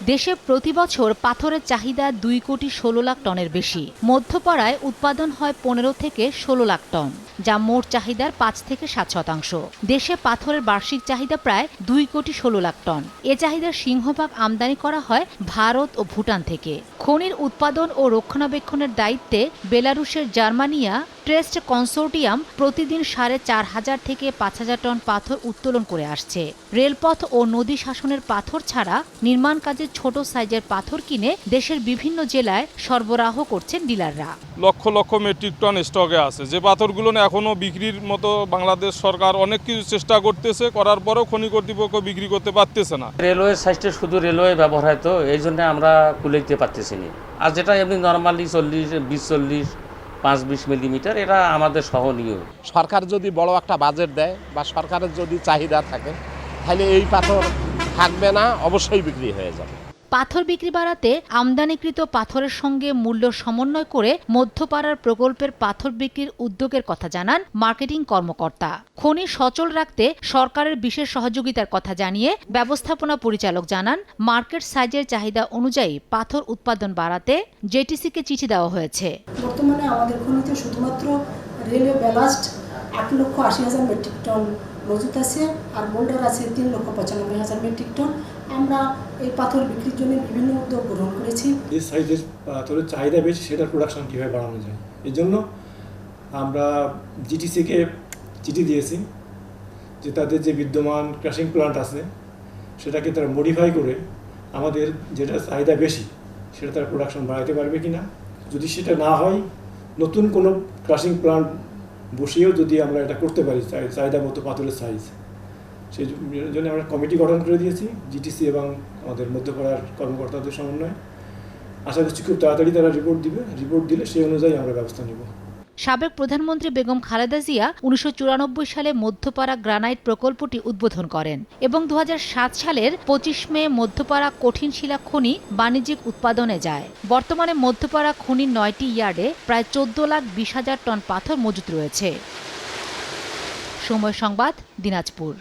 দেশে প্রতি বছর পাথরের চাহিদা 2,16,00,000 টনের বেশি। মধ্যপাড়ায় উৎপাদন হয় 15 থেকে 16 লাখ টন, যা মোট চাহিদার 5 থেকে 7%। দেশে পাথরের বার্ষিক চাহিদা প্রায় 2,16,00,000 টন। এ চাহিদার সিংহভাগ আমদানি করা হয় ভারত ও ভুটান থেকে। খনির উৎপাদন ও রক্ষণাবেক্ষণের দায়িত্বে বেলারুশের জার্মানিয়া ট্রেস্ট কনসোর্টিয়াম প্রতিদিন 4,500 থেকে 5,000 টন পাথর উত্তোলন করে আসছে। রেলপথ ও নদী শাসনের পাথর ছাড়া নির্মাণ কাজে ছোট সাইজের পাথর কিনে দেশের বিভিন্ন জেলায় সরবরাহ করছেন ডিলাররা। লক্ষ লক্ষ মেট্রিক টন স্টকে আছে, যে পাথরগুলো এখনো বিক্রির মতো বাংলাদেশ সরকার অনেক কিছু চেষ্টা করতেছে, করার পরেও খনি কর্তৃপক্ষ বিক্রি করতে পারতেছে না। রেলওয়ে সাইডে শুধু রেলওয়ে ব্যবহার হয়, তো এই জন্য আমরা কুলাইতে পারতেছি না। আর যেটা এমনি নর্মালি 40, 5-20 মিলিমিটার, এটা আমাদের সহনীয়। সরকার যদি বড় একটা বাজেট দেয় বা সরকারের যদি চাহিদা থাকে, তাহলে এই পাথর থাকবে না, অবশ্যই বিক্রি হয়ে যাবে। পাথর বিক্রি বাড়াতে আমদানিকৃত পাথরের সঙ্গে মূল্য সমন্বয় করে মধ্যপাড়ার প্রকল্পের পাথর বিক্রির উদ্যোগের কথা জানান মার্কেটিং কর্মকর্তা। খনি সচল রাখতে সরকারের বিশেষ সহযোগিতার কথা জানিয়ে ব্যবস্থাপনা পরিচালক জানান, মার্কেট সাইজের চাহিদা অনুযায়ী পাথর উৎপাদন বাড়াতে জেটিসিকে চিঠি দেওয়া হয়েছে। বর্তমানে আমাদের খনিতে শুধুমাত্র রেলওয়ে ব্যালাস্ট 8,80,000 মেট্রিক টন মজুত আছে, আর বোল্ডার আছে 3,95,000 মেট্রিক টন। আমরা এই পাথর বিক্রির জন্য বিভিন্ন উদ্যোগ গ্রহণ করেছি। যে সাইজের পাথরের চাহিদা বেশি, সেটার প্রোডাকশন কীভাবে বাড়ানো যায়, এই জন্য আমরা জিটিসিকে চিঠি দিয়েছি যে তাদের যে বিদ্যমান ক্রাশিং প্ল্যান্ট আছে সেটাকে তারা মডিফাই করে আমাদের যেটা চাহিদা বেশি সেটা তারা প্রোডাকশন বাড়াতে পারবে কি না। যদি সেটা না হয়, নতুন কোনো ক্রাশিং প্ল্যান্ট বসিয়েও যদি আমরা এটা করতে পারি চাহিদা মতো পাথরের সাইজ, সেই জন্য আমরা কমিটি গঠন করে দিয়েছি জিটিসি এবং আমাদের মধ্যপাড়ার কর্মকর্তাদের সমন্বয়ে। আশা করছি খুব তাড়াতাড়ি তারা রিপোর্ট দিলে সেই অনুযায়ী আমরা ব্যবস্থা নেব। সাবেক প্রধানমন্ত্রী বেগম খালেদা জিয়া 1994 সালে মধ্যপাড়া গ্রানাইট প্রকল্পটি উদ্বোধন করেন এবং 2007 সালের 25 মে মধ্যপাড়া কঠিন শিলা খনি বাণিজ্যিক উৎপাদনে যায়। বর্তমানে মধ্যপাড়া খনির 9টি ইয়ার্ডে প্রায় 14,20,000 টন পাথর মজুত রয়েছে। সময় সংবাদ, দিনাজপুর।